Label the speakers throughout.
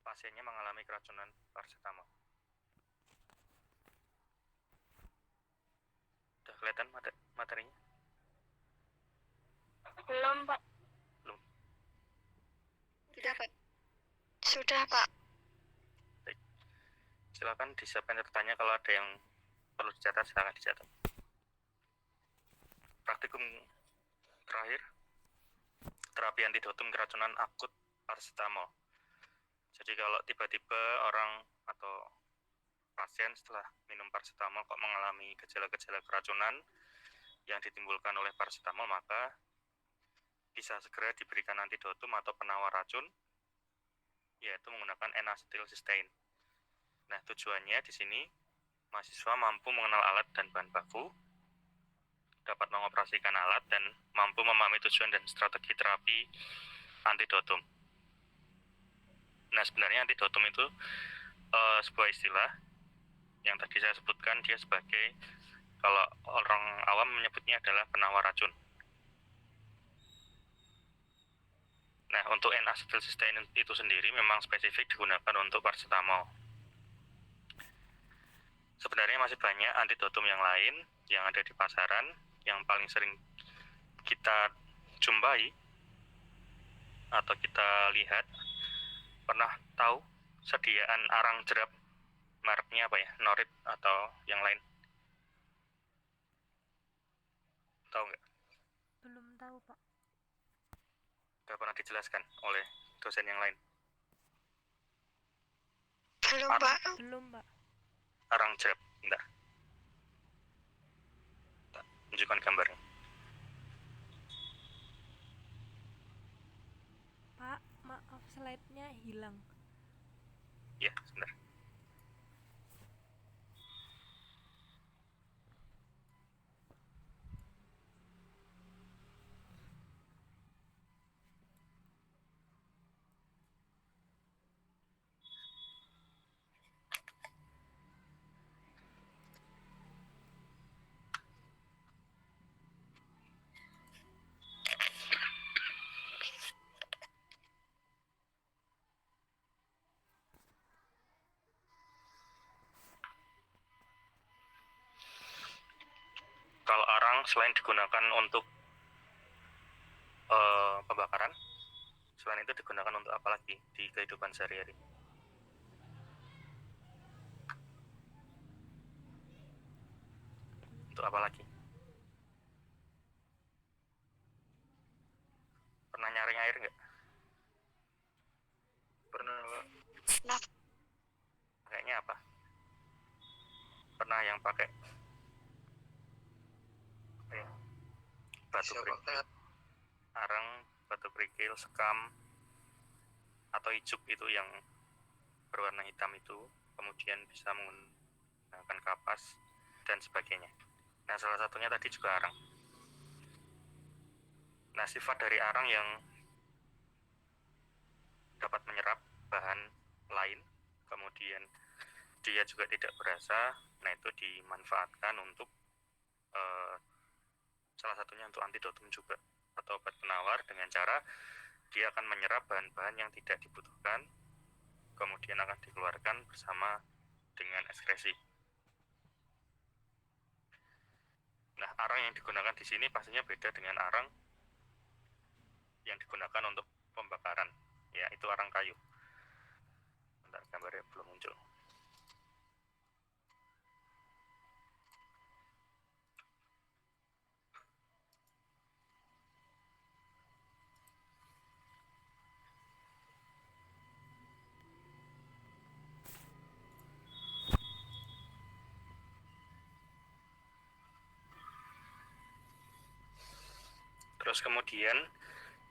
Speaker 1: pasiennya mengalami keracunan paracetamol. Udah kelihatan materinya?
Speaker 2: Belum, Pak.
Speaker 1: Belum.
Speaker 2: Sudah, Pak. Sudah, Pak.
Speaker 1: Baik. Silakan disiapkan catatannya, kalau ada yang perlu dicatat silakan dicatat. Praktikum terakhir, terapi antidotum keracunan akut paracetamol. Jadi kalau tiba-tiba orang atau pasien setelah minum paracetamol kok mengalami gejala-gejala keracunan yang ditimbulkan oleh paracetamol, maka bisa segera diberikan antidotum atau penawar racun, yaitu menggunakan N-acetylcysteine. Nah, tujuannya di sini mahasiswa mampu mengenal alat dan bahan baku, dapat mengoperasikan alat, dan mampu memahami tujuan dan strategi terapi antidotum. Nah, sebenarnya antidotum itu sebuah istilah yang tadi saya sebutkan, dia sebagai, kalau orang awam menyebutnya adalah penawar racun. Nah, untuk N-acetylcysteine itu sendiri memang spesifik digunakan untuk paracetamol. Sebenarnya masih banyak antidotum yang lain yang ada di pasaran. Yang paling sering kita jumpai atau kita lihat, pernah tahu sediaan arang jerap mereknya apa ya? Norit atau yang lain? Tahu nggak?
Speaker 3: Belum tahu, Pak.
Speaker 1: Udah pernah dijelaskan oleh dosen yang lain?
Speaker 2: Belum, Pak.
Speaker 3: Belum, Pak.
Speaker 1: Arang jerap, bentar. Tunjukkan gambarnya.
Speaker 3: Pak, maaf, slide-nya hilang.
Speaker 1: Ya, sebentar. Kalau arang selain digunakan untuk pembakaran, selain itu digunakan untuk apa lagi di kehidupan sehari-hari? Untuk apa lagi? Pernah nyaring air nggak? Pernah.
Speaker 2: Nah,
Speaker 1: Kayaknya apa? Pernah yang pakai batu kerikil, arang, batu kerikil, sekam, atau ijuk itu yang berwarna hitam itu, kemudian bisa menggunakan kapas dan sebagainya. Nah, salah satunya tadi juga arang. Nah, sifat dari arang yang dapat menyerap bahan lain, kemudian dia juga tidak berasa, nah itu dimanfaatkan untuk salah satunya untuk antidotum juga, atau obat penawar, dengan cara dia akan menyerap bahan-bahan yang tidak dibutuhkan, kemudian akan dikeluarkan bersama dengan ekskresi. Nah, arang yang digunakan di sini pastinya beda dengan arang yang digunakan untuk pembakaran, ya, itu arang kayu. Bentar, gambarnya belum muncul. Terus kemudian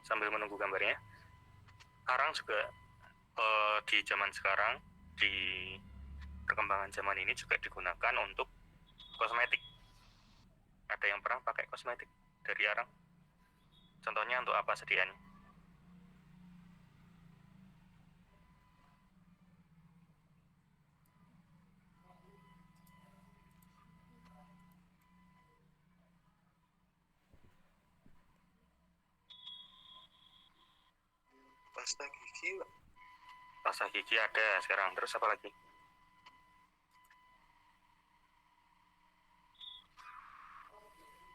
Speaker 1: sambil menunggu gambarnya, arang juga di zaman sekarang, di perkembangan zaman ini juga digunakan untuk kosmetik. Ada yang pernah pakai kosmetik dari arang? Contohnya untuk apa sediaannya?
Speaker 4: Pasta gigi, Pak.
Speaker 1: Pasta gigi ada sekarang. Terus apa lagi?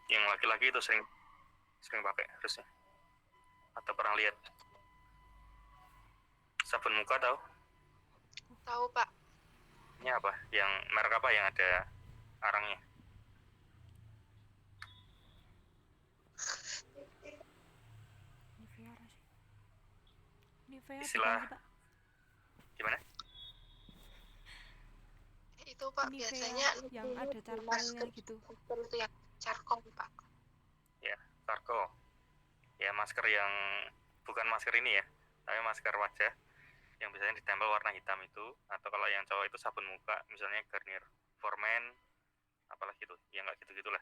Speaker 1: Yang laki-laki itu sering pakai harusnya. Atau pernah lihat? Sabun muka tahu?
Speaker 2: Tahu, Pak.
Speaker 1: Ini apa? Yang merek apa yang ada arangnya?
Speaker 3: Nivea sih. Nivea
Speaker 1: Istilah-
Speaker 3: bukan sih, Pak?
Speaker 1: Gimana?
Speaker 2: Itu, Pak,
Speaker 3: Nivea
Speaker 2: biasanya
Speaker 3: yang ada
Speaker 2: di
Speaker 3: charcoalnya
Speaker 2: masker
Speaker 3: gitu.
Speaker 2: itu yang charcoal, Pak.
Speaker 1: Ya, Sarko. Ya, masker yang bukan masker ini ya, tapi masker wajah yang biasanya ditempel warna hitam itu, atau kalau yang cowok itu sabun muka, misalnya Garnier for Men, apalagi itu, yang nggak gitu-gitulah.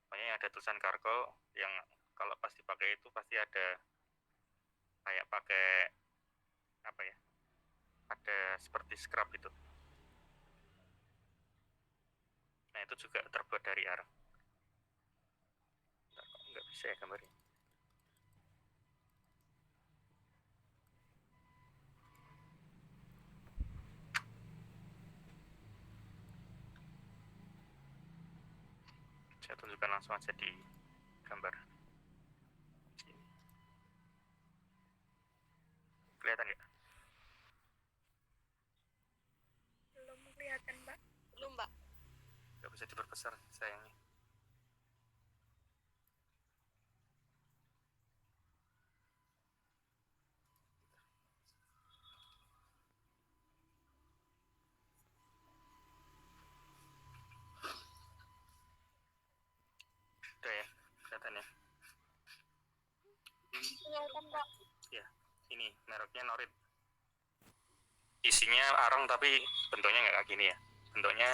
Speaker 1: Pokoknya yang ada tulisan Carco, yang kalau pas dipakai itu pasti ada kayak pakai apa ya? Ada seperti scrub itu. Nah, itu juga terbuat dari arang. Bentar, kok nggak bisa ya gambarnya? Saya tunjukkan langsung aja di gambar. Sini. Kelihatan nggak?
Speaker 2: Belum kelihatan, Pak. Belum, Pak.
Speaker 1: Nggak bisa diperbesar sayangnya. Udah ya, kelihatan ya.
Speaker 2: Kelihatan, Pak.
Speaker 1: Ya, ini mereknya Norit. Isinya arang tapi bentuknya nggak kayak gini ya. Bentuknya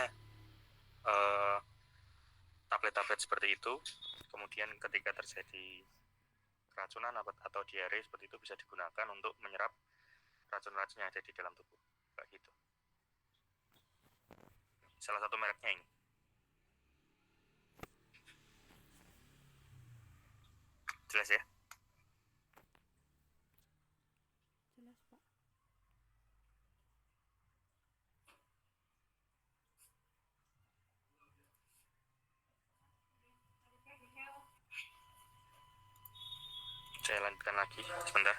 Speaker 1: tablet-tablet seperti itu. Kemudian ketika terjadi keracunan atau diare seperti itu bisa digunakan untuk menyerap racun-racun yang ada di dalam tubuh. Kayak gitu. Salah satu mereknya ini. Jelas ya?
Speaker 3: Jelas, Pak.
Speaker 1: Saya lanjutkan lagi sebentar.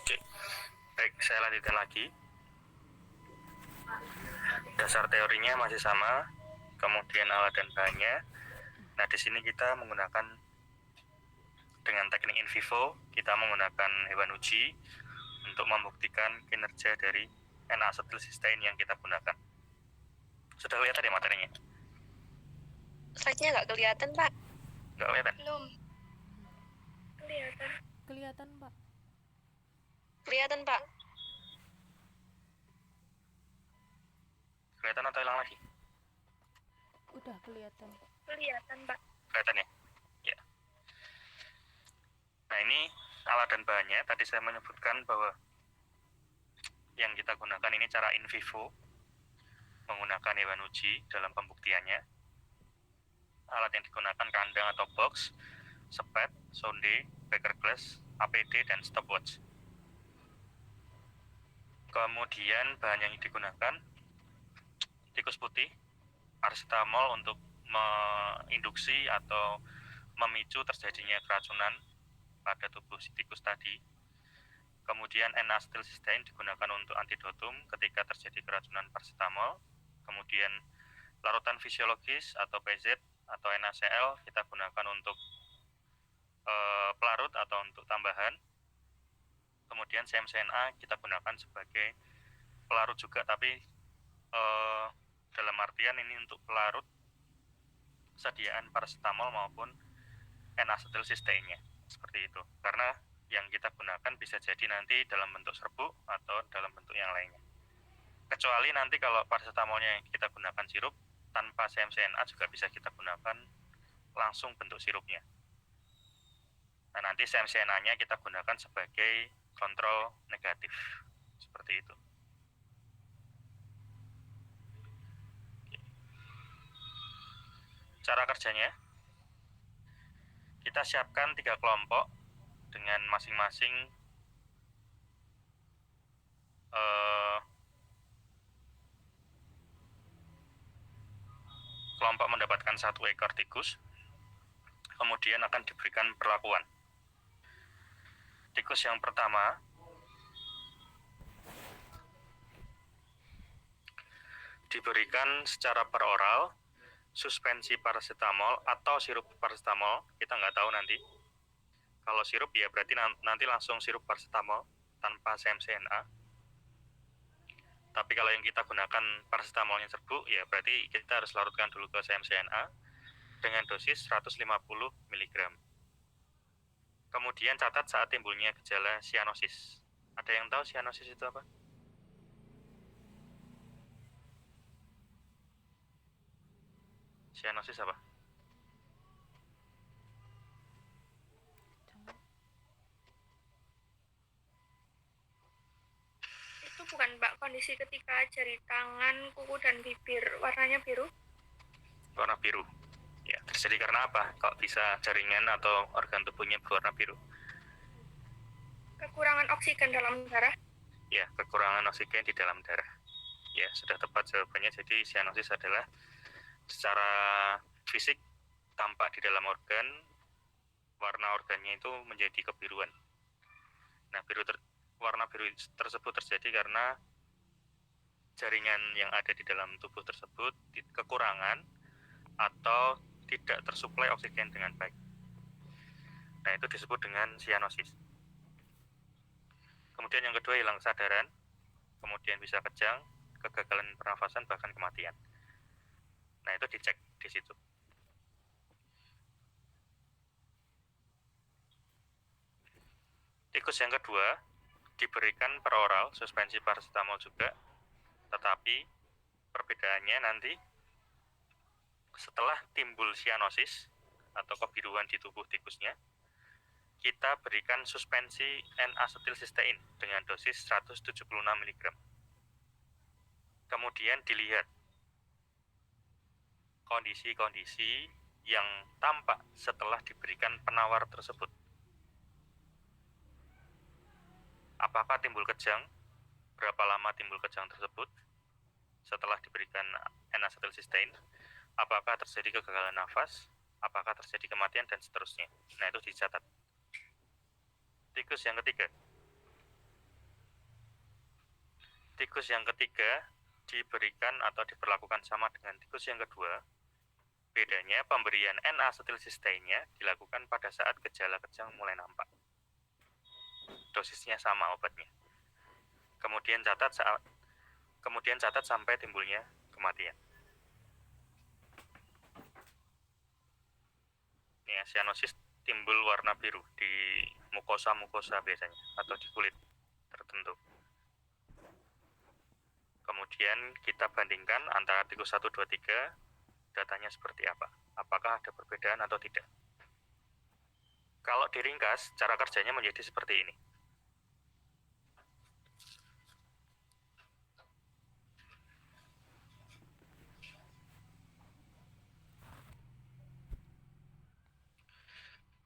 Speaker 1: Oke, baik, saya lanjutkan lagi. Dasar teorinya masih sama, kemudian alat dan bahannya. Nah, di sini kita menggunakan dengan teknik in vivo, kita menggunakan hewan uji untuk membuktikan kinerja dari N-acetylcysteine yang kita gunakan. Sudah kelihatan ya materinya?
Speaker 2: Slide-nya nggak kelihatan, Pak.
Speaker 1: Nggak kelihatan?
Speaker 2: Belum. Kelihatan.
Speaker 3: Kelihatan, Pak.
Speaker 2: Kelihatan, Pak.
Speaker 1: Kelihatan atau hilang lagi?
Speaker 3: Udah kelihatan.
Speaker 2: Kelihatan, Pak.
Speaker 1: Kelihatan ya? Ya. Nah, ini alat dan bahannya. Tadi saya menyebutkan bahwa yang kita gunakan ini cara in vivo, menggunakan hewan uji dalam pembuktiannya. Alat yang digunakan kandang atau box, sepet, sonde, beaker glass, APD, dan stopwatch. Kemudian bahan yang digunakan tikus putih, paracetamol untuk menginduksi atau memicu terjadinya keracunan pada tubuh si tikus tadi. Kemudian N-acetylcysteine digunakan untuk antidotum ketika terjadi keracunan paracetamol. Kemudian larutan fisiologis atau PZ atau NaCl kita gunakan untuk pelarut atau untuk tambahan. Kemudian CMCNA kita gunakan sebagai pelarut juga, tapi dalam artian ini untuk pelarut sediaan paracetamol maupun N-acetylcysteine-nya, seperti itu. Karena yang kita gunakan bisa jadi nanti dalam bentuk serbuk atau dalam bentuk yang lainnya. Kecuali nanti kalau paracetamolnya yang kita gunakan sirup, tanpa CMCNA juga bisa kita gunakan langsung bentuk sirupnya. nanti CMCNA-nya kita gunakan sebagai kontrol negatif. Seperti itu. Cara kerjanya, kita siapkan 3 kelompok dengan masing-masing kelompok mendapatkan 1 ekor tikus, kemudian akan diberikan perlakuan. Tikus yang pertama diberikan secara peroral suspensi paracetamol atau sirup paracetamol, kita nggak tahu nanti. Kalau sirup ya berarti nanti langsung sirup paracetamol tanpa CMCNA. Tapi kalau yang kita gunakan paracetamolnya serbuk, ya berarti kita harus larutkan dulu ke CMCNA dengan dosis 150 mg. Kemudian catat saat timbulnya gejala sianosis. Ada yang tahu sianosis itu apa? Sianosis apa?
Speaker 2: Itu bukan Mbak kondisi ketika jari tangan, kuku dan bibir warnanya biru?
Speaker 1: Warna biru. Ya, terjadi karena apa? Kok bisa jaringan atau organ tubuhnya berwarna biru?
Speaker 2: Kekurangan oksigen dalam darah?
Speaker 1: Ya, kekurangan oksigen di dalam darah. Ya, sudah tepat jawabannya. Jadi sianosis adalah secara fisik tampak di dalam organ, warna organnya itu menjadi kebiruan. Nah, warna biru tersebut terjadi karena jaringan yang ada di dalam tubuh tersebut kekurangan atau tidak tersuplai oksigen dengan baik. Nah, itu disebut dengan sianosis. Kemudian yang kedua, hilang kesadaran, kemudian bisa kejang, kegagalan pernafasan, bahkan kematian. Nah, itu dicek di situ. Tikus yang kedua diberikan peroral suspensi paracetamol juga, tetapi perbedaannya nanti setelah timbul sianosis atau kebiruan di tubuh tikusnya, kita berikan suspensi N-asetilsistein dengan dosis 176 mg. Kemudian dilihat kondisi-kondisi yang tampak setelah diberikan penawar tersebut. Apakah timbul kejang? Berapa lama timbul kejang tersebut setelah diberikan N-asetilsistein? Apakah terjadi kegagalan nafas? Apakah terjadi kematian dan seterusnya? Nah, itu dicatat. Tikus yang ketiga. Tikus yang ketiga diberikan atau diperlakukan sama dengan tikus yang kedua. Bedanya pemberian N-asetilsisteinnya dilakukan pada saat gejala kejang mulai nampak. Dosisnya sama obatnya. Kemudian catat sampai timbulnya kematian. Ya, sianosis timbul warna biru di mukosa biasanya atau di kulit tertentu. Kemudian kita bandingkan antara tikus 1, 2, 3, datanya seperti apa. Apakah ada perbedaan atau tidak. Kalau diringkas, cara kerjanya menjadi seperti ini.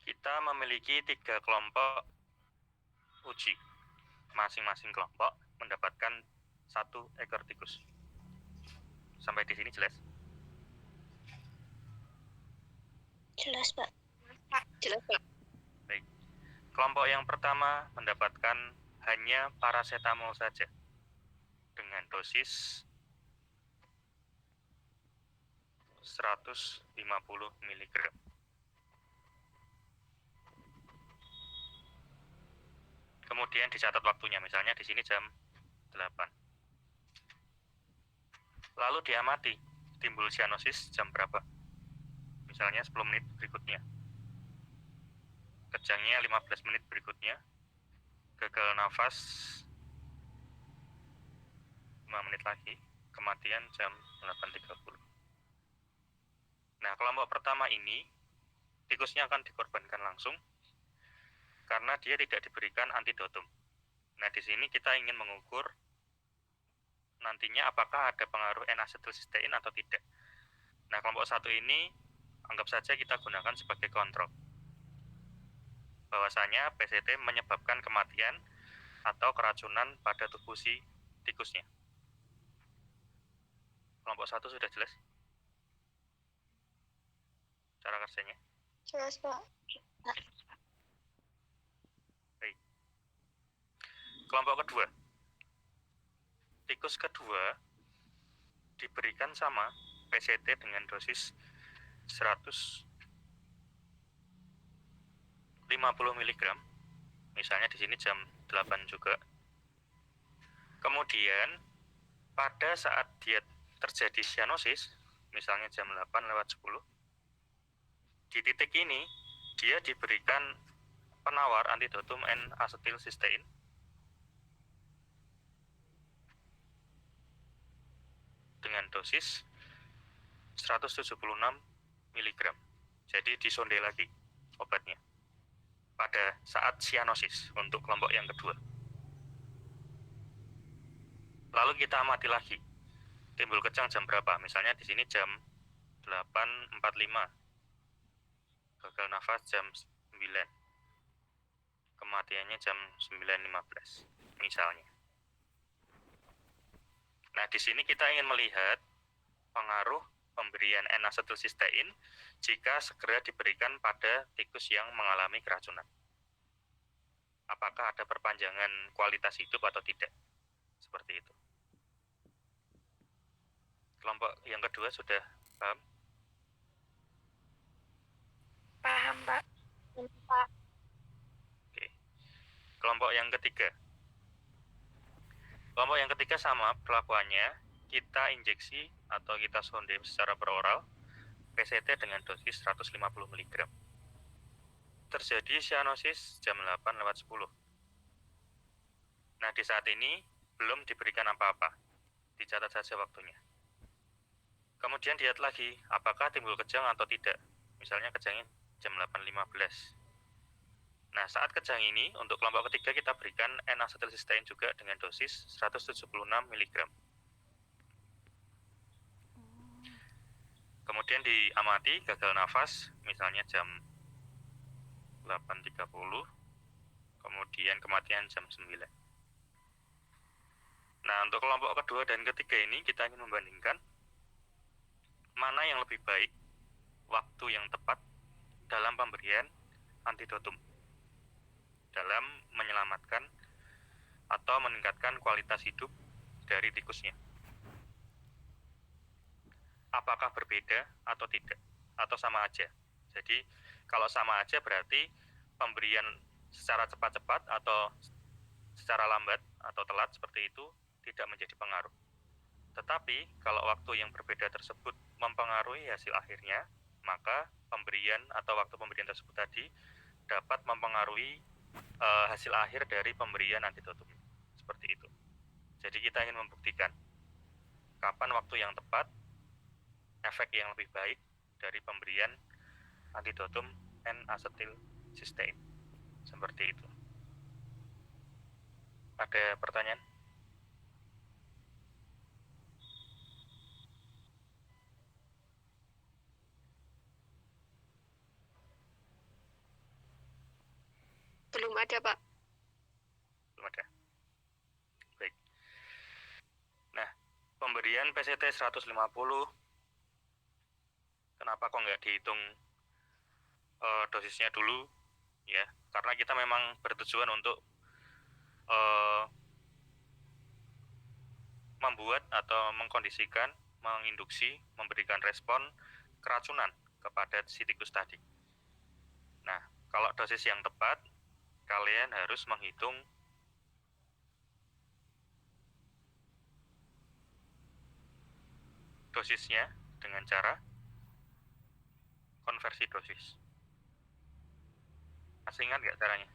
Speaker 1: Kita memiliki 3 kelompok uji. Masing-masing kelompok mendapatkan 1 ekor tikus. Sampai di sini jelas?
Speaker 2: Jelas, Pak. Jelas, Pak.
Speaker 1: Baik. Kelompok yang pertama mendapatkan hanya paracetamol saja dengan dosis 150 mg. Kemudian dicatat waktunya, misalnya di sini jam 8. Lalu diamati timbul sianosis jam berapa. Misalnya 10 menit berikutnya. Kejangnya 15 menit berikutnya. Gagal nafas 5 menit lagi. Kematian jam 8.30. Nah, kelompok pertama ini tikusnya akan dikorbankan langsung karena dia tidak diberikan antidotum. Nah, di sini kita ingin mengukur nantinya apakah ada pengaruh N-asetilsistein atau tidak. Nah, kelompok 1 ini anggap saja kita gunakan sebagai kontrol. Bahwasanya PCT menyebabkan kematian atau keracunan pada tubuh si tikusnya. Kelompok 1 sudah jelas cara kerjanya?
Speaker 2: Jelas, Pak.
Speaker 1: Baik. Kelompok kedua. Tikus kedua diberikan sama PCT dengan dosis 150 mg. Misalnya di sini jam 8 juga. Kemudian pada saat dia terjadi cyanosis, misalnya jam 8:10, di titik ini dia diberikan penawar antidotum N-asetilsistein dengan dosis 176 mg. Jadi disonde lagi obatnya pada saat cyanosis untuk kelompok yang kedua. Lalu kita amati lagi, timbul kejang jam berapa? Misalnya di sini jam 8:45, gagal nafas jam 9, kematiannya jam 9:15, misalnya. Nah, di sini kita ingin melihat pengaruh pemberian N-asetilsistein jika segera diberikan pada tikus yang mengalami keracunan. Apakah ada perpanjangan kualitas hidup atau tidak? Seperti itu. Kelompok yang kedua sudah paham?
Speaker 2: Paham, Pak. Pak.
Speaker 1: Oke. Kelompok yang ketiga. Kelompok yang ketiga sama perlakuannya, kita injeksi atau kita sonde secara peroral PCT dengan dosis 150 mg. Terjadi cyanosis jam 8:10. Nah, di saat ini belum diberikan apa-apa. Dicatat saja waktunya. Kemudian dilihat lagi, apakah timbul kejang atau tidak. Misalnya kejangnya jam 8:15. Nah, saat kejang ini, untuk kelompok ketiga kita berikan N-asetilsistein juga dengan dosis 176 mg. Kemudian diamati gagal nafas, misalnya jam 8:30, kemudian kematian jam 9. Nah, untuk kelompok kedua dan ketiga ini kita ingin membandingkan mana yang lebih baik, waktu yang tepat dalam pemberian antidotum dalam menyelamatkan atau meningkatkan kualitas hidup dari tikusnya. Apakah berbeda atau tidak, atau sama aja? Jadi kalau sama aja berarti pemberian secara cepat-cepat atau secara lambat atau telat seperti itu tidak menjadi pengaruh. Tetapi kalau waktu yang berbeda tersebut mempengaruhi hasil akhirnya, maka pemberian atau waktu pemberian tersebut tadi dapat mempengaruhi hasil akhir dari pemberian antidotum. Seperti itu. Jadi kita ingin membuktikan kapan waktu yang tepat, efek yang lebih baik dari pemberian antidotum N-asetilsistein. Seperti itu. Ada pertanyaan?
Speaker 2: Belum ada, Pak.
Speaker 1: Belum ada. Baik. Nah, pemberian PCT 150, kenapa kok nggak dihitung dosisnya dulu? Ya, karena kita memang bertujuan untuk membuat atau mengkondisikan, menginduksi, memberikan respon keracunan kepada si tikus tadi. Nah, kalau dosis yang tepat, kalian harus menghitung dosisnya dengan cara konversi dosis. Masih ingat nggak caranya?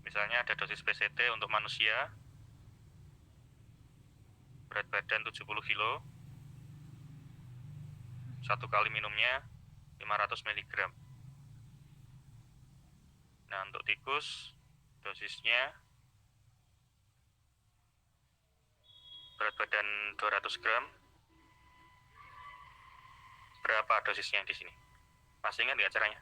Speaker 1: Misalnya ada dosis PCT untuk manusia berat badan 70 kilo, satu kali minumnya 500 mg. Nah, untuk tikus dosisnya berat badan 200 gram. Berapa dosisnya di sini? Masih ingat nggak caranya?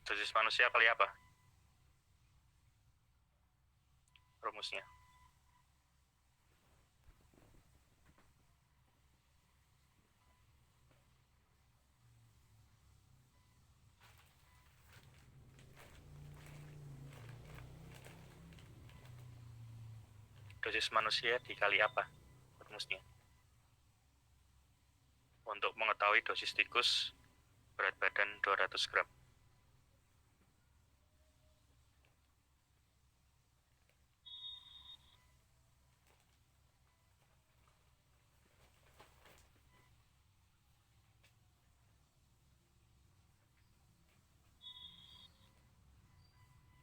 Speaker 1: Dosis manusia kali apa? Rumusnya. Dosis manusia dikali apa? Rumusnya. Untuk mengetahui dosis tikus berat badan 200 gram.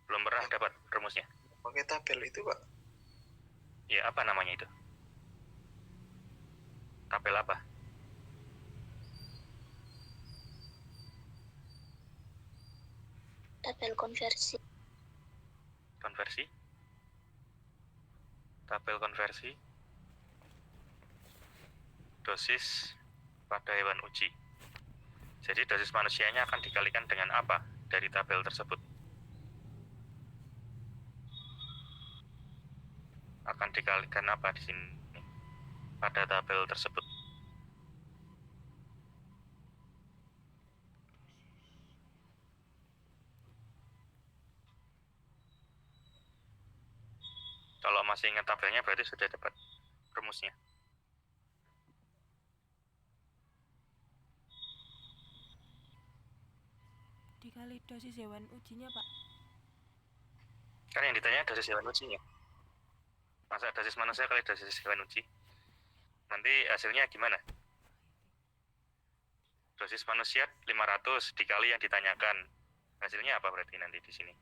Speaker 1: Belum pernah dapat rumusnya?
Speaker 4: Pakai tabel itu, Pak.
Speaker 1: Ya, apa namanya itu? Tabel apa?
Speaker 2: Tabel konversi.
Speaker 1: Konversi? Tabel konversi dosis pada hewan uji. Jadi dosis manusianya akan dikalikan dengan apa dari tabel tersebut? Akan dikalikan apa di sini pada tabel tersebut? Kalau masih ingat tabelnya berarti sudah dapat rumusnya.
Speaker 3: Dikali dosis hewan ujinya, Pak.
Speaker 1: Kan yang ditanya dosis hewan ujinya. Masa dosis manusia kali dosis hewan uji? Nanti hasilnya gimana? Dosis manusia 500 dikali yang ditanyakan. Hasilnya apa berarti nanti di sini?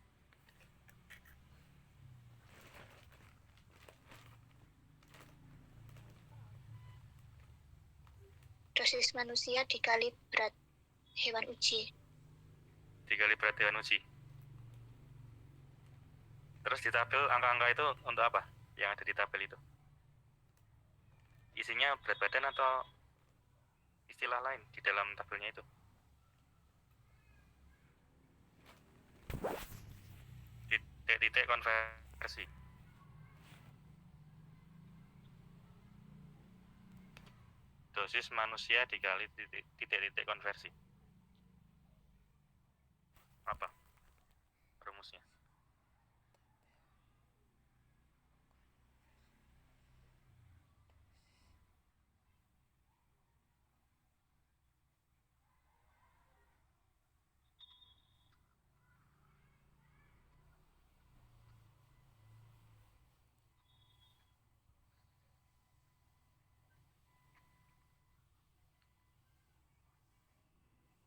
Speaker 2: Dosis manusia dikali berat hewan uji.
Speaker 1: Dikali berat hewan uji. Terus di tabel angka-angka itu untuk apa? Yang ada di tabel itu? Isinya berat badan atau istilah lain di dalam tabelnya itu? Titik-titik konversi. Dosis manusia dikali titik-titik konversi. Apa rumusnya?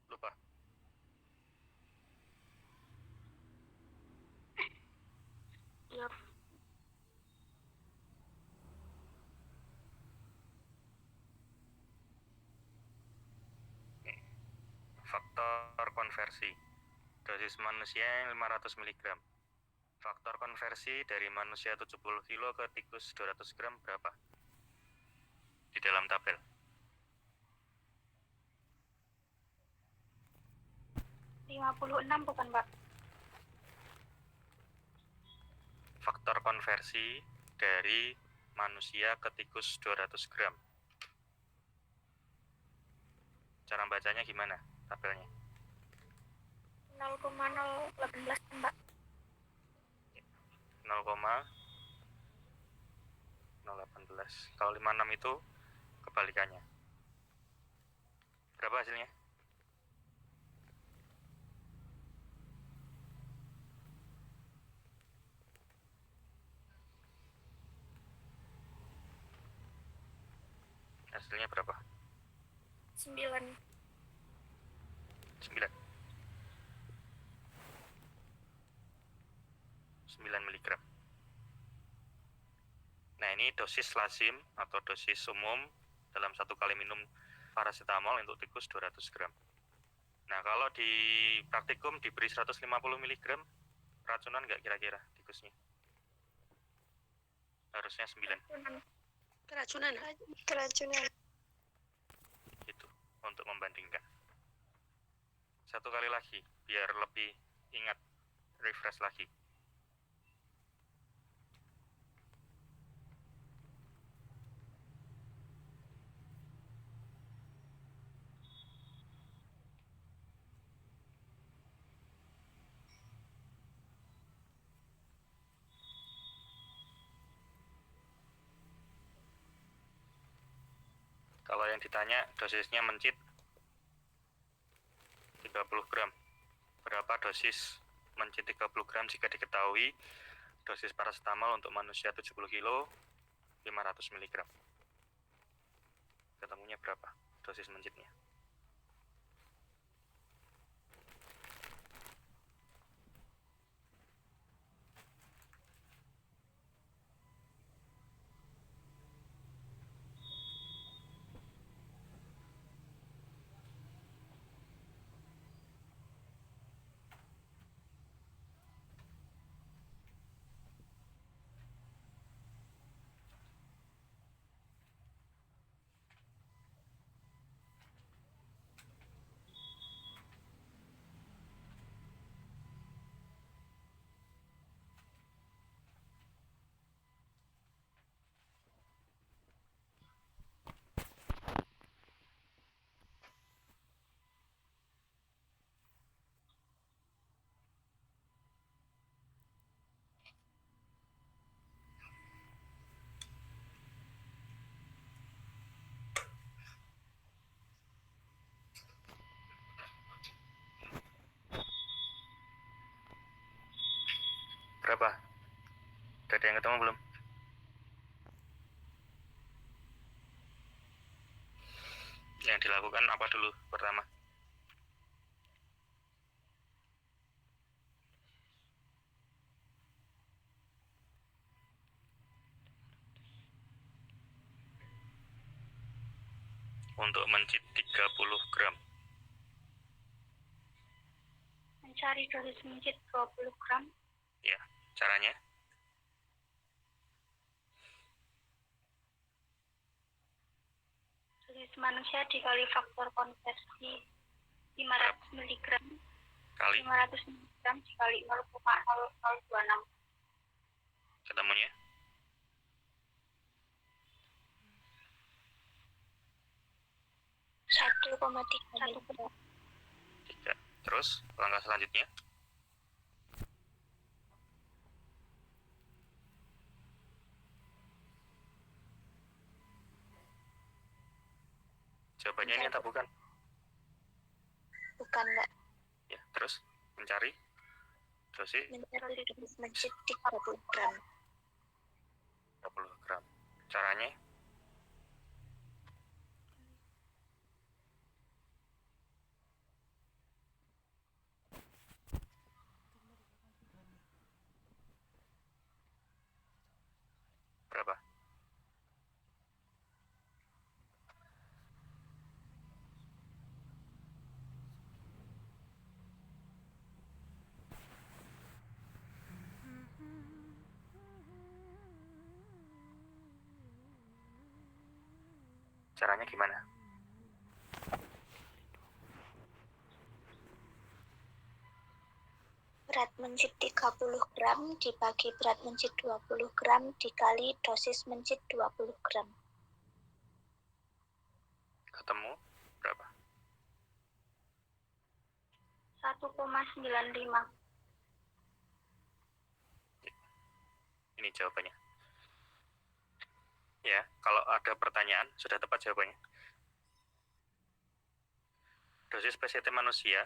Speaker 1: Lupa.
Speaker 2: Yap.
Speaker 1: Faktor konversi. Dosis manusia 500 mg. Faktor konversi dari manusia 70 kilo ke tikus 200 gram berapa? Di dalam tabel.
Speaker 2: .56 bukan, Pak?
Speaker 1: Faktor konversi dari manusia ke tikus 200 gram. Cara bacanya gimana tabelnya?
Speaker 2: 0,018, Mbak.
Speaker 1: 0,018. Kalau 56 itu kebalikannya. Berapa hasilnya? Hasilnya Hasilnya berapa?
Speaker 2: 9.
Speaker 1: 9. 9 miligram. Nah, ini dosis lazim atau dosis umum dalam 1 kali minum paracetamol untuk tikus 200 gram. Nah, kalau di praktikum diberi 150 mg, racunan nggak kira-kira tikusnya? Harusnya 9.
Speaker 2: Keracunan.
Speaker 1: Gitu, untuk membandingkan. Satu kali lagi, biar lebih ingat, refresh lagi. Kalau yang ditanya dosisnya mencit 30 gram. Berapa dosis mencit 30 gram jika diketahui dosis paracetamol untuk manusia 70 kilo 500 mg. Ketemunya berapa dosis mencitnya? Berapa? Udah ada yang ketemu belum? Yang dilakukan apa dulu pertama? Untuk mencit 30 gram.
Speaker 2: Mencari dosis mencit 20 gram.
Speaker 1: Ya, caranya?
Speaker 2: Dosis manusia dikali faktor konversi 500 mg.
Speaker 1: Kali
Speaker 2: 500 mg dikali 0,0026.
Speaker 1: ketemunya?
Speaker 2: Satu koma tiga.
Speaker 1: 3. Terus langkah selanjutnya? Jawabannya ini atau bukan?
Speaker 2: Bukan, Mbak.
Speaker 1: Ya, terus mencari dosis
Speaker 2: Mencari dosis mencit 30 gram.
Speaker 1: 30 gram. Caranya? Berapa? Caranya gimana?
Speaker 2: Berat mencit 30 gram dibagi berat mencit 20 gram dikali dosis mencit 20 gram.
Speaker 1: Ketemu berapa?
Speaker 2: 1,95.
Speaker 1: Ini jawabannya. Ya, kalau ada pertanyaan, sudah tepat jawabannya. Dosis PCT manusia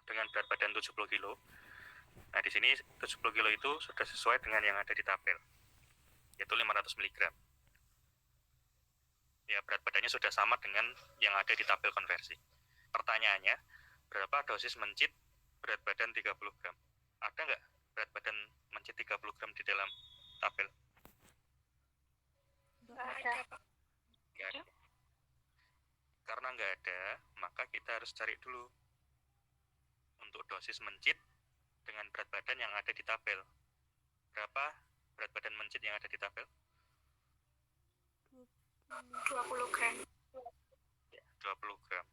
Speaker 1: dengan berat badan 70 kilo. Nah, di sini 70 kilo itu sudah sesuai dengan yang ada di tabel, yaitu 500 mg. Ya, berat badannya sudah sama dengan yang ada di tabel konversi. Pertanyaannya, berapa dosis mencit berat badan 30 gram? Ada nggak berat badan mencit 30 gram di dalam tabel?
Speaker 2: Nggak ada.
Speaker 1: Nggak ada. Karena nggak ada, maka kita harus cari dulu untuk dosis mencit dengan berat badan yang ada di tabel. Berapa berat badan mencit yang ada di tabel?
Speaker 2: 20 gram.
Speaker 1: Ya, 20 gram.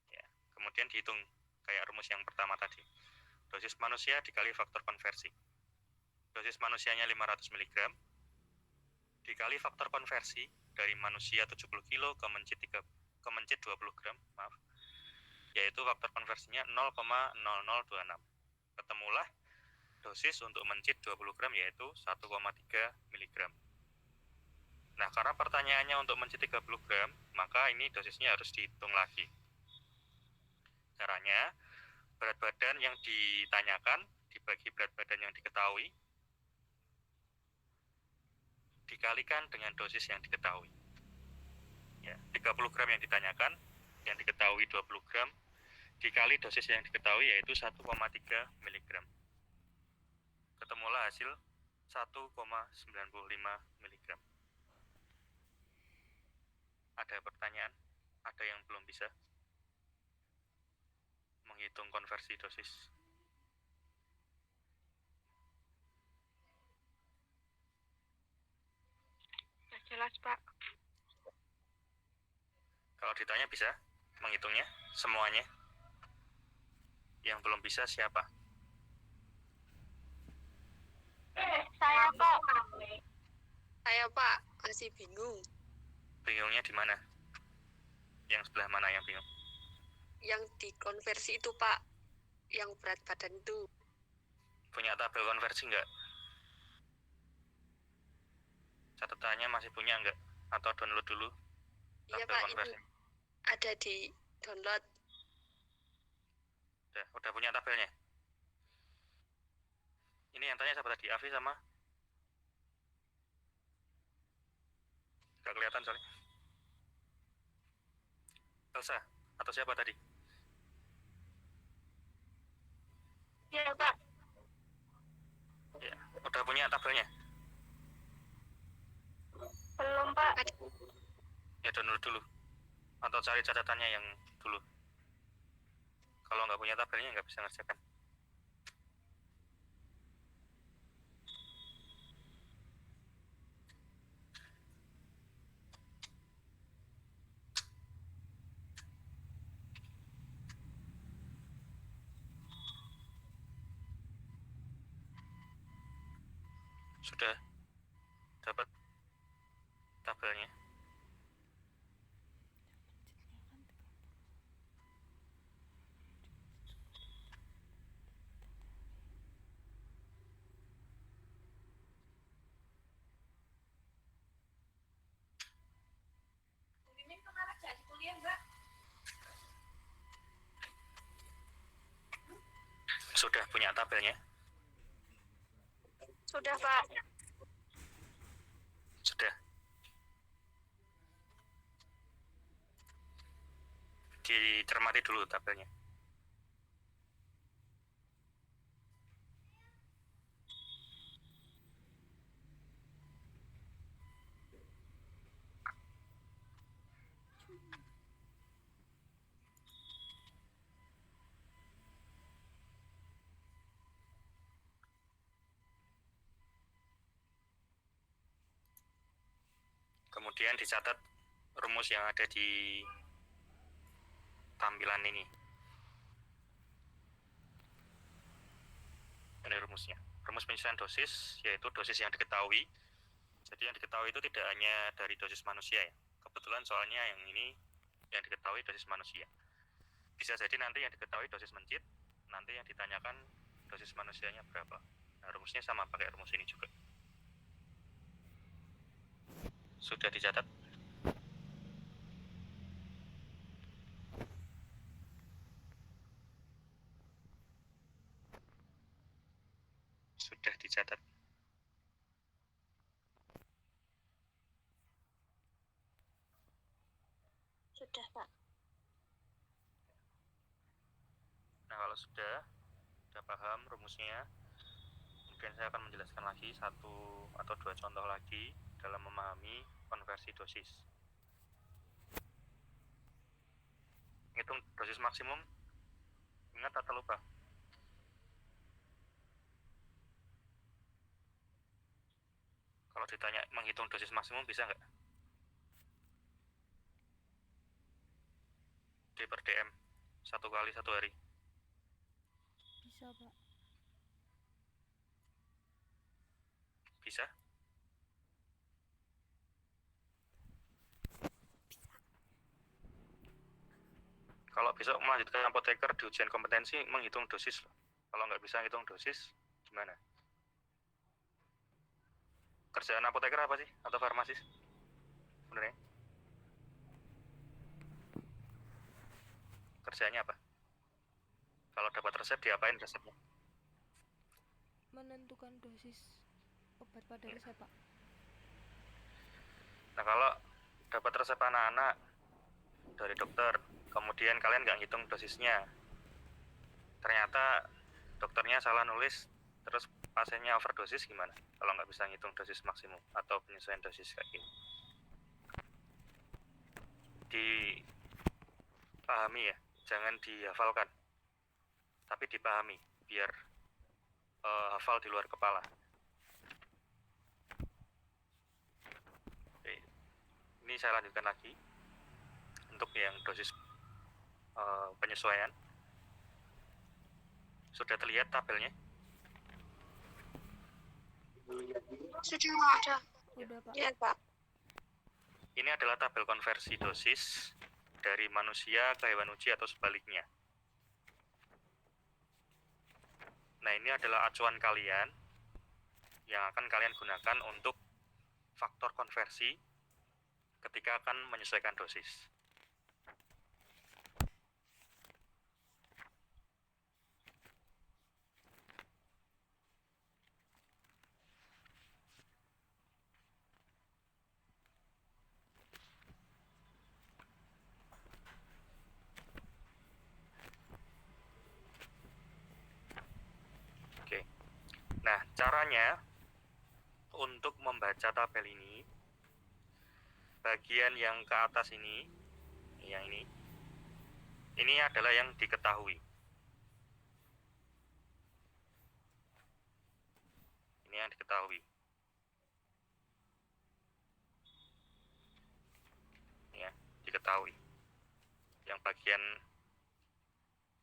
Speaker 1: Ya. Kemudian dihitung kayak rumus yang pertama tadi. Dosis manusia dikali faktor konversi. Dosis manusianya 500 mg dikali faktor konversi dari manusia 70 kilo ke mencit 20 gram, maaf. Yaitu faktor konversinya 0,0026. Ketemulah dosis untuk mencit 20 gram yaitu 1,3 mg. Nah, karena pertanyaannya untuk mencit 30 gram, maka ini dosisnya harus dihitung lagi. Caranya, berat badan yang ditanyakan dibagi berat badan yang diketahui dikalikan dengan dosis yang diketahui. Ya, 30 gram yang ditanyakan, yang diketahui 20 gram, dikali dosis yang diketahui yaitu 1,3 mg. Ketemulah hasil 1,95 mg. Ada pertanyaan? Ada yang belum bisa menghitung konversi dosis?
Speaker 2: Jelas, Pak.
Speaker 1: Kalau ditanya bisa menghitungnya semuanya? Yang belum bisa siapa?
Speaker 2: Saya, Pak.
Speaker 4: Saya Pak, masih bingung.
Speaker 1: Bingungnya di mana? Yang sebelah mana yang bingung?
Speaker 4: Yang dikonversi itu Pak, yang berat badan itu.
Speaker 1: Punya tabel konversi nggak? Catatannya masih punya nggak? Atau download dulu
Speaker 4: Iya
Speaker 1: tabel
Speaker 4: Pak,
Speaker 1: konversi?
Speaker 4: ini ada di download.
Speaker 1: Udah punya tabelnya? Ini yang tanya siapa tadi? Afi sama? Nggak kelihatan soalnya. Elsa? Atau siapa tadi?
Speaker 2: Iya, Pak.
Speaker 1: Ya, udah punya tabelnya?
Speaker 2: Belum, Pak.
Speaker 1: Ya download dulu. Atau cari catatannya yang dulu. Kalau nggak punya tabelnya nggak bisa ngerjakan. Sudah dapat tabelnya? Sudah punya tabelnya?
Speaker 2: Sudah, Pak.
Speaker 1: Sudah. Dicermati dulu tabelnya. Kemudian dicatat rumus yang ada di tampilan ini. Ini rumusnya. Rumus penyelesaian dosis yaitu dosis yang diketahui. Jadi yang diketahui itu tidak hanya dari dosis manusia ya. Kebetulan soalnya yang ini yang diketahui dosis manusia. Bisa jadi nanti yang diketahui dosis mencit, nanti yang ditanyakan dosis manusianya berapa. Nah, rumusnya sama pakai rumus ini juga. Sudah dicatat? Sudah dicatat.
Speaker 2: Sudah, Pak.
Speaker 1: Nah, kalau sudah paham rumusnya, kemudian saya akan menjelaskan lagi satu atau dua contoh lagi dalam memahami konversi dosis. Hitung dosis maksimum, ingat atau lupa? Kalau ditanya menghitung dosis maksimum bisa nggak? D per DM, 1 kali 1 hari.
Speaker 3: Bisa, Pak.
Speaker 1: Bisa? Kalau besok melanjutkan apoteker di ujian kompetensi menghitung dosis loh. Kalau nggak bisa ngitung dosis, gimana? Kerjaan apoteker apa sih? Atau farmasis? Sebenarnya? Kerjanya apa? Kalau dapat resep, diapain resepnya?
Speaker 3: Menentukan dosis obat pada resep, Pak.
Speaker 1: Nah, kalau dapat resep anak-anak dari dokter, kemudian kalian nggak ngitung dosisnya, ternyata dokternya salah nulis, terus pasiennya overdosis gimana? Kalau nggak bisa ngitung dosis maksimum atau penyesuaian dosis kayak gini. Dipahami ya, jangan dihafalkan, tapi dipahami, biar hafal di luar kepala. Oke. Ini saya lanjutkan lagi untuk yang dosis penyesuaian. Sudah terlihat tabelnya?
Speaker 2: Sudah.
Speaker 3: Udah, Pak.
Speaker 2: Ya, Pak.
Speaker 1: Ini adalah tabel konversi dosis dari manusia ke hewan uji atau sebaliknya. Nah, ini adalah acuan kalian yang akan kalian gunakan untuk faktor konversi ketika akan menyesuaikan dosis. Oke. Nah, caranya untuk membaca tabel ini, bagian yang ke atas ini, yang ini adalah yang diketahui. Ini yang diketahui. Ya, diketahui. Yang bagian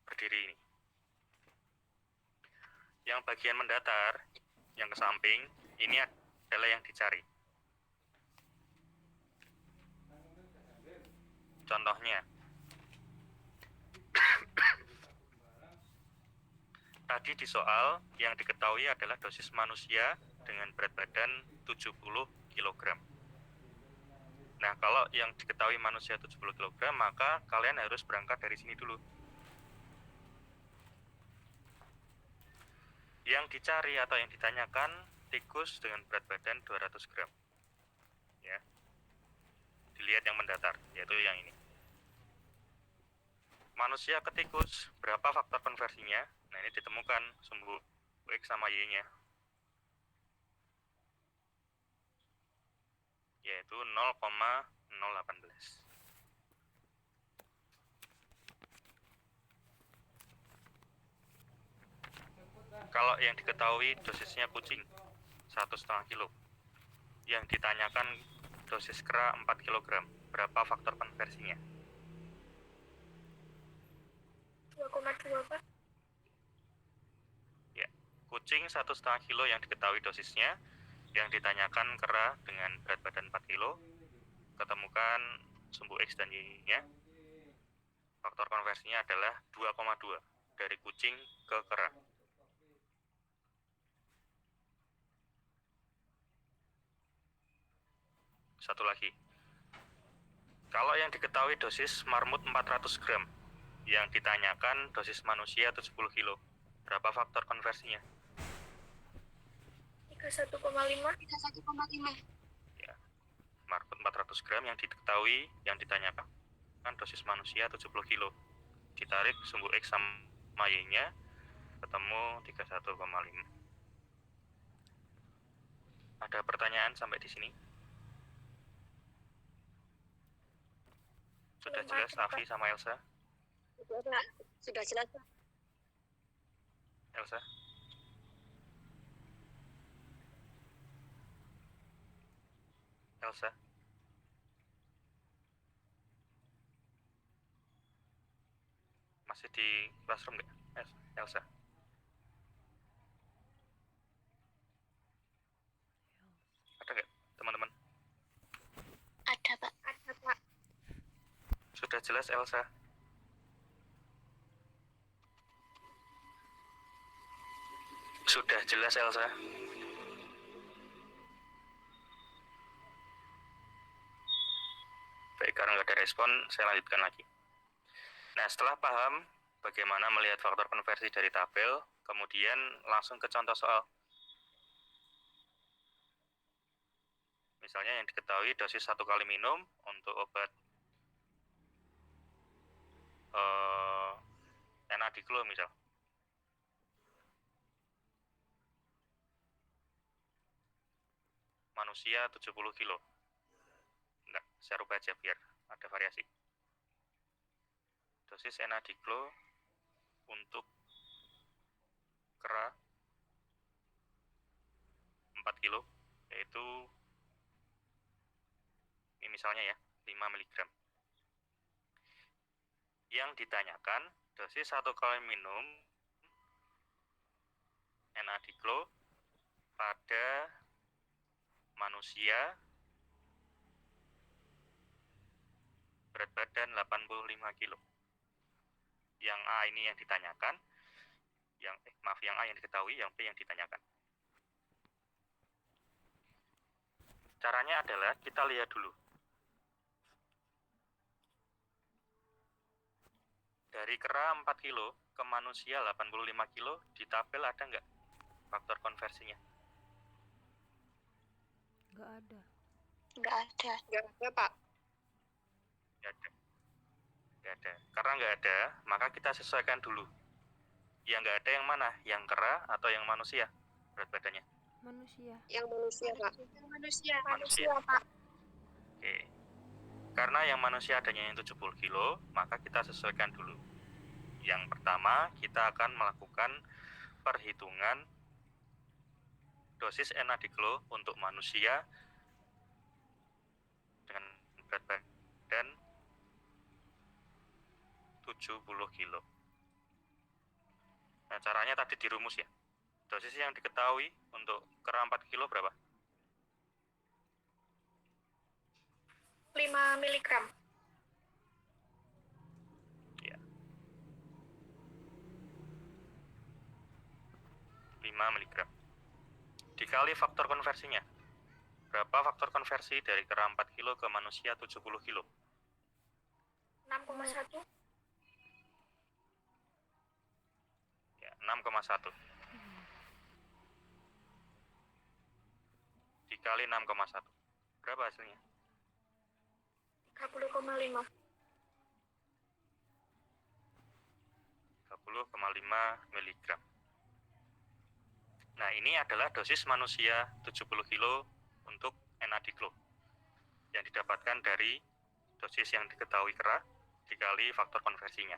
Speaker 1: berdiri ini. Yang bagian mendatar, yang ke samping, ini adalah yang dicari. Contohnya, tadi di soal yang diketahui adalah dosis manusia dengan berat badan 70 kg. Nah, kalau yang diketahui manusia 70 kg, maka kalian harus berangkat dari sini dulu. Yang dicari atau yang ditanyakan tikus dengan berat badan 200 gram. Ya. Dilihat yang mendatar, yaitu yang ini. Manusia ke tikus, berapa faktor konversinya? Nah, ini ditemukan sumbu X sama Y-nya. Yaitu 0,018. Kalau yang diketahui dosisnya kucing 1,5 kilo. Yang ditanyakan dosis kera 4 kg. Berapa faktor konversinya?
Speaker 2: 2,2, Pak.
Speaker 1: Ya, kucing 1,5 kilo yang diketahui dosisnya, yang ditanyakan kera dengan berat badan 4 kilo, ketemukan sumbu X dan Y-nya. Faktor konversinya adalah 2,2 dari kucing ke kera. Satu lagi. Kalau yang diketahui dosis marmut 400 gram, yang ditanyakan dosis manusia 70 kilo. Berapa faktor konversinya?
Speaker 2: 31,5.
Speaker 1: Ya, marmut 400 gram yang diketahui, yang ditanyakan. kan dosis manusia 70 kilo. Ditarik sumbu X sama Y-nya, ketemu 31,5. Ada pertanyaan sampai di sini? Sudah
Speaker 2: Belum
Speaker 1: jelas
Speaker 2: ada,
Speaker 1: Afi sama Elsa?
Speaker 4: Sudah jelas, Pak.
Speaker 1: Elsa? Elsa? Masih di classroom nggak? Elsa? Ada nggak teman-teman?
Speaker 2: Ada, Pak.
Speaker 4: Ada, Pak.
Speaker 1: Sudah jelas Elsa? Sudah jelas Elsa? Baik, karena nggak ada respon, saya lanjutkan lagi. Nah, setelah paham bagaimana melihat faktor konversi dari tabel, kemudian langsung ke contoh soal. Misalnya yang diketahui dosis 1 kali minum untuk obat Enadiclo misal. Manusia 70 kilo. Enggak, saya rubah aja biar ada variasi. Dosis Enadiclo untuk kera 4 kilo, yaitu ini misalnya ya, 5 mg. Yang ditanyakan dosis 1 kali minum Enadiclo pada manusia berat badan 85 kilo. Yang A ini yang ditanyakan, yang A yang diketahui, yang B yang ditanyakan. Caranya adalah kita lihat dulu. Dari kera 4 kilo ke manusia 85 kilo, di tabel ada nggak faktor konversinya?
Speaker 3: Nggak ada.
Speaker 2: Nggak ada.
Speaker 4: Nggak ada, Pak.
Speaker 1: Nggak ada. Nggak ada. Karena nggak ada, maka kita sesuaikan dulu. Yang nggak ada yang mana? Yang kera atau yang manusia berat badannya?
Speaker 3: Manusia.
Speaker 4: Yang manusia, Pak.
Speaker 1: Manusia,
Speaker 2: Pak.
Speaker 1: Oke. Karena yang manusia adanya yang 70 kilo, maka kita sesuaikan dulu. Yang pertama, kita akan melakukan perhitungan dosis Enadiclo untuk manusia dengan berat badan 70 kilo. Nah, caranya tadi dirumus ya. Dosis yang diketahui untuk kera 4 kilo berapa?
Speaker 2: 5 mg.
Speaker 1: Ya. 5 mg. Dikali faktor konversinya. Berapa faktor konversi dari kera 4 kilo ke manusia 70 kilo?
Speaker 2: 6,1.
Speaker 1: Ya, 6,1. Dikali 6,1. Berapa hasilnya?
Speaker 2: 30,5.
Speaker 1: 30,5 mg. Nah, ini adalah dosis manusia 70 kilo untuk Enadiclo yang didapatkan dari dosis yang diketahui kera dikali faktor konversinya.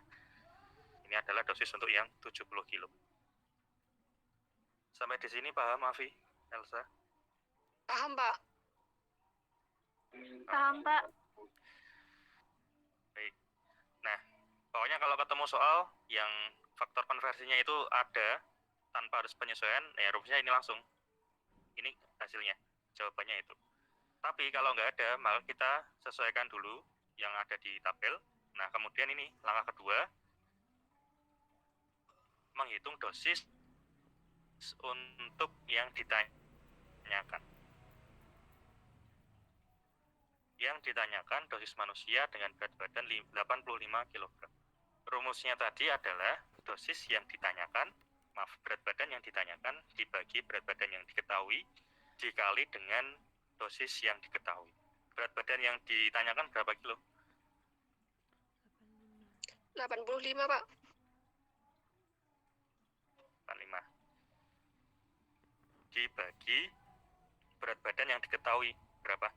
Speaker 1: Ini adalah dosis untuk yang 70 kilo. Sampai di sini paham, Afi, Elsa?
Speaker 4: Paham, Pak.
Speaker 2: Paham, Pak.
Speaker 1: Baik. Nah, pokoknya kalau ketemu soal yang faktor konversinya itu ada tanpa harus penyesuaian, ya rumusnya ini langsung. Ini hasilnya, jawabannya itu. Tapi kalau nggak ada, maka kita sesuaikan dulu yang ada di tabel. Nah, kemudian ini langkah kedua, menghitung dosis untuk yang ditanyakan. Yang ditanyakan dosis manusia dengan berat badan 85 kg. Rumusnya tadi adalah dosis yang ditanyakan, berat badan yang ditanyakan dibagi berat badan yang diketahui dikali dengan dosis yang diketahui. Berat badan yang ditanyakan berapa kilo?
Speaker 4: 85, Pak.
Speaker 1: 85. Dibagi berat badan yang diketahui berapa?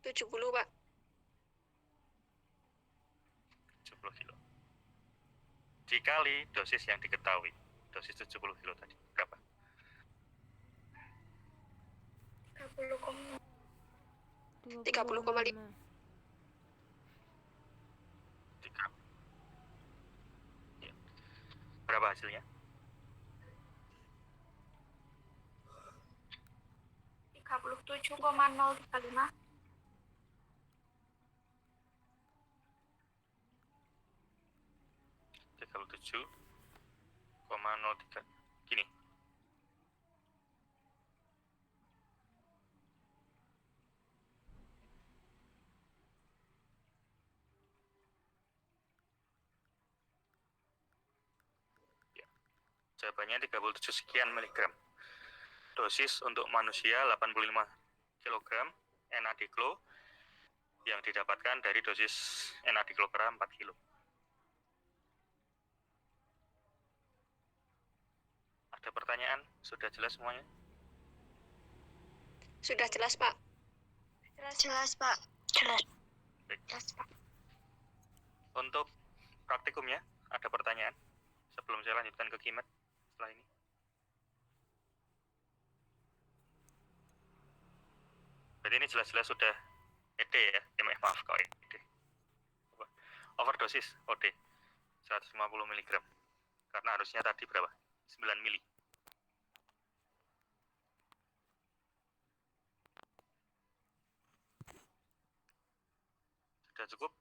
Speaker 4: 70, Pak.
Speaker 1: 70 kilo. Dikali dosis yang diketahui. Dosis 70 kilo tadi. Berapa?
Speaker 4: 30,5.
Speaker 1: 3. Ya. Berapa hasilnya?
Speaker 2: 37,035.
Speaker 1: 37,03. Gini. Ya. Jawabannya 37 sekian miligram. Dosis untuk manusia 85 kg NADGLO yang didapatkan dari dosis NADGLO 4 kilo. Ada pertanyaan? Sudah jelas semuanya?
Speaker 4: Sudah jelas, Pak.
Speaker 2: Jelas, Pak. Jelas.
Speaker 1: Baik.
Speaker 2: Jelas, Pak.
Speaker 1: Untuk praktikumnya, ada pertanyaan? Sebelum saya lanjutkan ke KIMET setelah ini. Berarti ini jelas-jelas sudah ED ya? Maaf, kok ED. Overdosis, OD, 150 mg. Karena harusnya tadi berapa? 9 mili. Sudah cukup?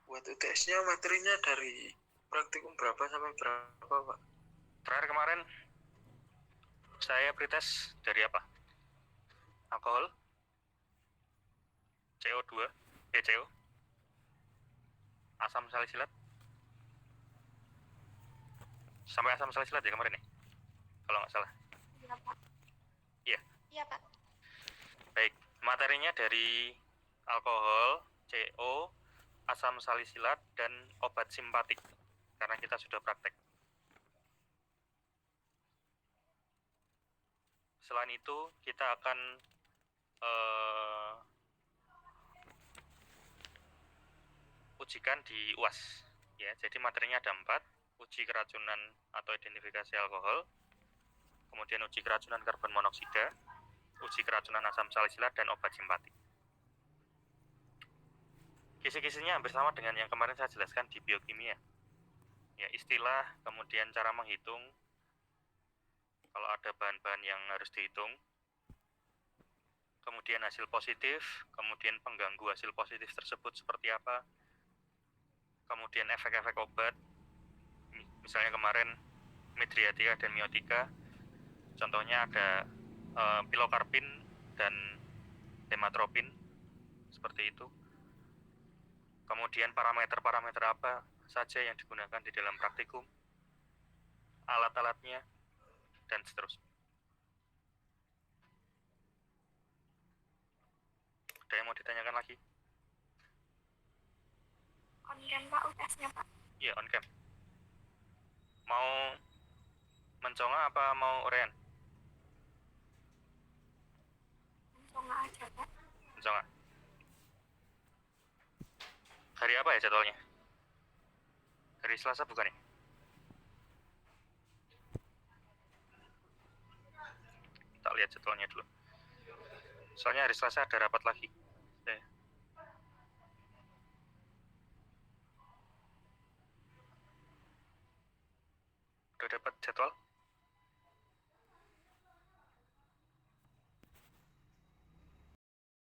Speaker 5: Buat UTS-nya materinya dari praktikum berapa sampai berapa, Pak?
Speaker 1: Terakhir kemarin saya pretest dari apa? Alkohol, CO2, CO, asam salisilat. Sampai asam salisilat ya kemarin nih? Kalau nggak salah.
Speaker 2: Iya, Pak.
Speaker 1: Iya.
Speaker 2: Iya, Pak.
Speaker 1: Baik, materinya dari alkohol, CO, asam salisilat, dan obat simpatik. Karena kita sudah praktek. Selain itu, kita akan ujikan di UAS. Ya, jadi materinya ada 4. Uji keracunan atau identifikasi alkohol, kemudian uji keracunan karbon monoksida, uji keracunan asam salisilat, dan obat simpatik. Kisi-kisinya hampir sama dengan yang kemarin saya jelaskan di biokimia. Ya, istilah, kemudian cara menghitung, kalau ada bahan-bahan yang harus dihitung, kemudian hasil positif, kemudian pengganggu hasil positif tersebut seperti apa, kemudian efek-efek obat, misalnya kemarin midriatika dan miotika, contohnya ada pilokarpin dan hematropin, seperti itu. Kemudian parameter-parameter apa saja yang digunakan di dalam praktikum, alat-alatnya, dan seterusnya. Ada yang mau ditanyakan lagi?
Speaker 2: On-cam, Pak, UTS-nya, Pak.
Speaker 1: Iya, on cam. Mau menconga apa mau urean?
Speaker 2: Langsung aja, Pak.
Speaker 1: Menconga. Hari apa ya jadwalnya? Hari Selasa bukan ya? Tak lihat jadwalnya dulu. Soalnya hari Selasa ada rapat lagi. Udah dapat jadwal?